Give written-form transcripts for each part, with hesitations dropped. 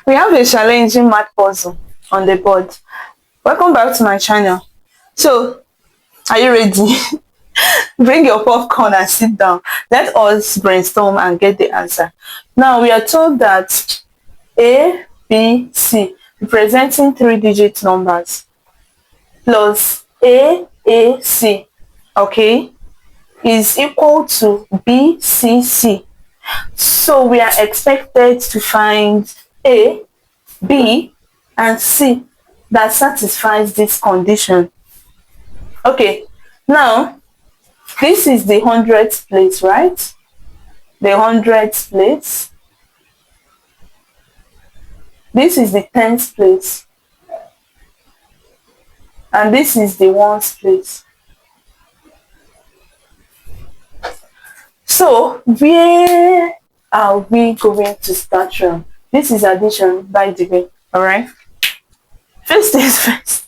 We have a challenging math puzzle on the board. Welcome back to my channel. So, are you ready? Bring your popcorn and sit down. Let us brainstorm and get the answer. Now, we are told that A, B, C, representing 3-digit numbers, plus C, okay, is equal to BCC. So we are expected to find A, B, and C that satisfies this condition. Okay, now this is the 100th place, right? The 100th place. This is the 10th place. And this is the 1st place. So where are we going to start from? This is addition, by the way. Alright? First things first.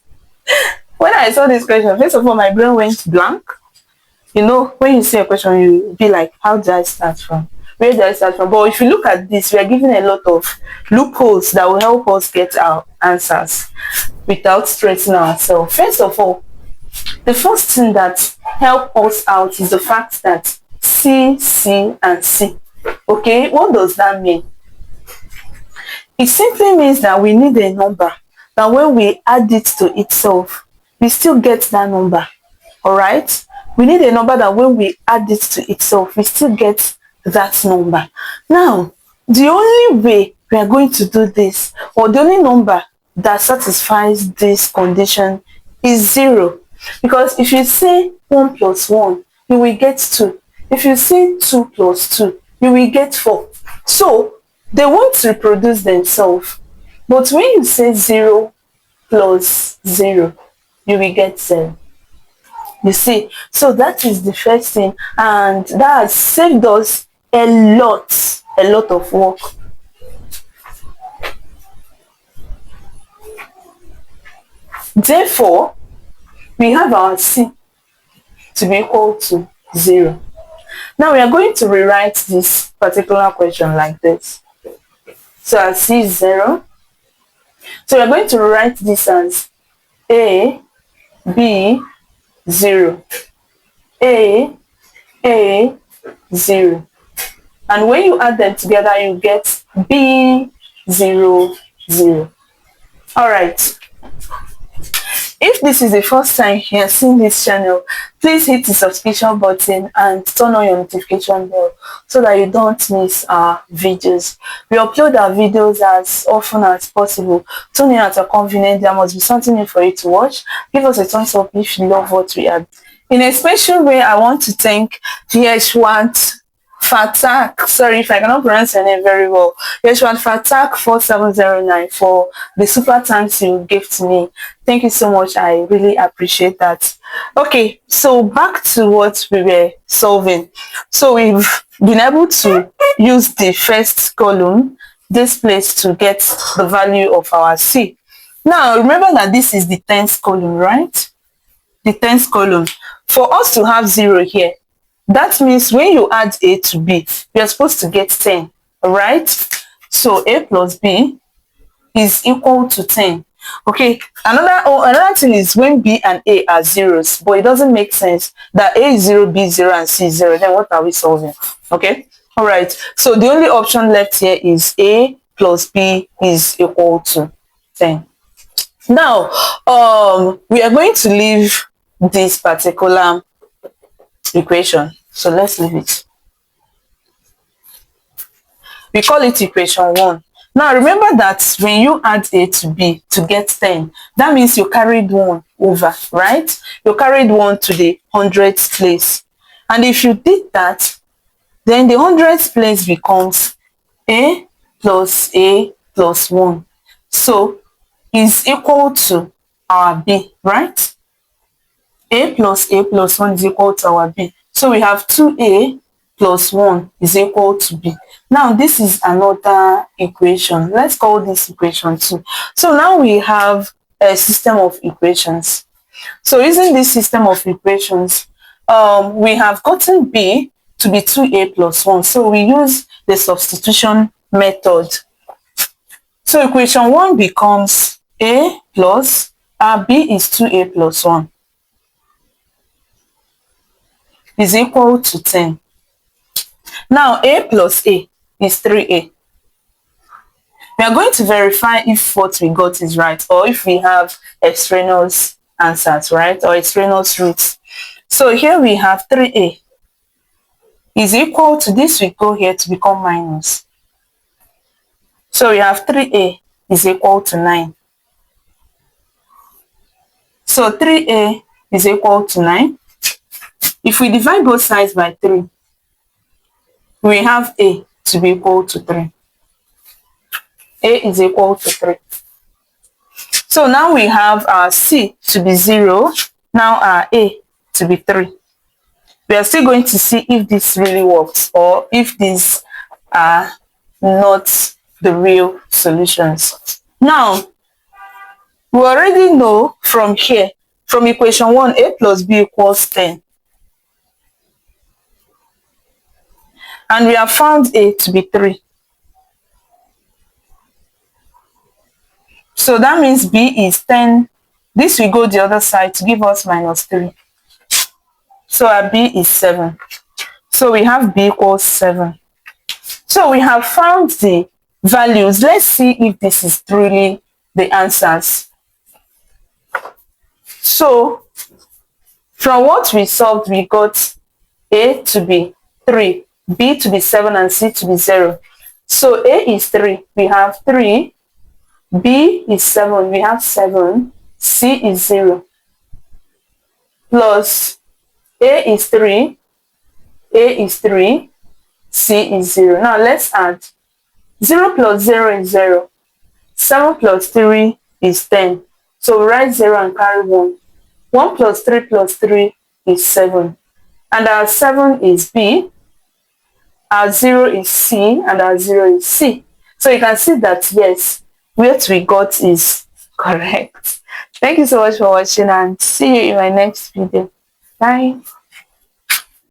When I saw this question, first of all, my brain went blank. You know, when you see a question, you be like, how do I start from? Where do I start from? But if you look at this, we are given a lot of loopholes that will help us get our answers without stressing ourselves. First of all, the first thing that helps us out is the fact that C, C, and C. Okay, what does that mean? It simply means that we need a number that when we add it to itself, we still get that number. Alright? We need a number that when we add it to itself, we still get that number. Now, the only way we are going to do this, or the only number that satisfies this condition, is 0. Because if you say 1 plus 1, you will get 2. If you say 2 plus 2, you will get 4. So, they won't reproduce themselves. But when you say 0 plus 0, you will get 0. You see, so that is the first thing, and that has saved us a lot of work. Therefore, we have our C to be equal to 0. Now we are going to rewrite this particular question like this. So our C is 0. So we are going to rewrite this as A, B, 0. A, 0. And when you add them together, you get B, 0, 0. Alright. If this is the first time you are seeing this channel, please hit the subscription button and turn on your notification bell so that you don't miss our videos. We upload our videos as often as possible. Tune in at your convenience. There must be something new for you to watch. Give us a thumbs up if you love what we are. In a special way, I want to thank Yeshwant Fatak, sorry if I cannot pronounce your name very well, Yeshwant Fatak 4709 for the super thanks you gave to me. Thank you so much. I really appreciate that. Okay, so back to what we were solving. So we've been able to use the first column, this place, to get the value of our C. Now remember that this is the 10th column, right? The 10th column. For us to have 0 here, that means when you add A to B, you're supposed to get 10, right? So A plus B is equal to 10. Okay, another thing is when B and A are zeros, but it doesn't make sense that A is 0, B is 0, and C is 0. Then what are we solving? Okay, all right. So the only option left here is A plus B is equal to 10. Now, we are going to leave this particular equation. So let's leave it. We call it equation 1. Now remember that when you add A to B to get 10, that means you carried 1 over, right? You carried 1 to the 100th place. And if you did that, then the 100th place becomes A plus 1. So is equal to our B, right? A plus 1 is equal to our B. So we have 2A plus 1 is equal to B. Now this is another equation. Let's call this equation 2. So now we have a system of equations. So using this system of equations, we have gotten B to be 2A plus 1. So we use the substitution method So equation 1 becomes A plus B is 2A plus 1 is equal to 10. Now A plus A is 3A. We are going to verify if what we got is right or if we have extraneous answers, right? Or extraneous roots. So here we have 3A is equal to this, we go here to become minus. So we have 3A is equal to 9. So 3A is equal to 9. If we divide both sides by 3, we have A to be equal to 3. A is equal to 3. So now we have our C to be 0, now our A to be 3. We are still going to see if this really works or if these are not the real solutions. Now, we already know from here, from equation 1, A plus B equals 10. And we have found A to be 3. So that means B is 10. This will go the other side to give us minus 3. So our B is 7. So we have B equals 7. So we have found the values. Let's see if this is truly the answers. So from what we solved, we got A to be 3, B to be 7, and C to be 0. So A is 3, we have 3. B is 7, we have 7. C is 0. Plus A is 3, A is 3, C is 0. Now let's add. 0 plus 0 is 0. 7 plus 3 is 10. So we write 0 and carry 1. 1 plus 3 plus 3 is 7. And our 7 is B. Our 0 is C. And our 0 is C. So you can see that, yes, what we got is correct. Thank you so much for watching and see you in my next video. Bye.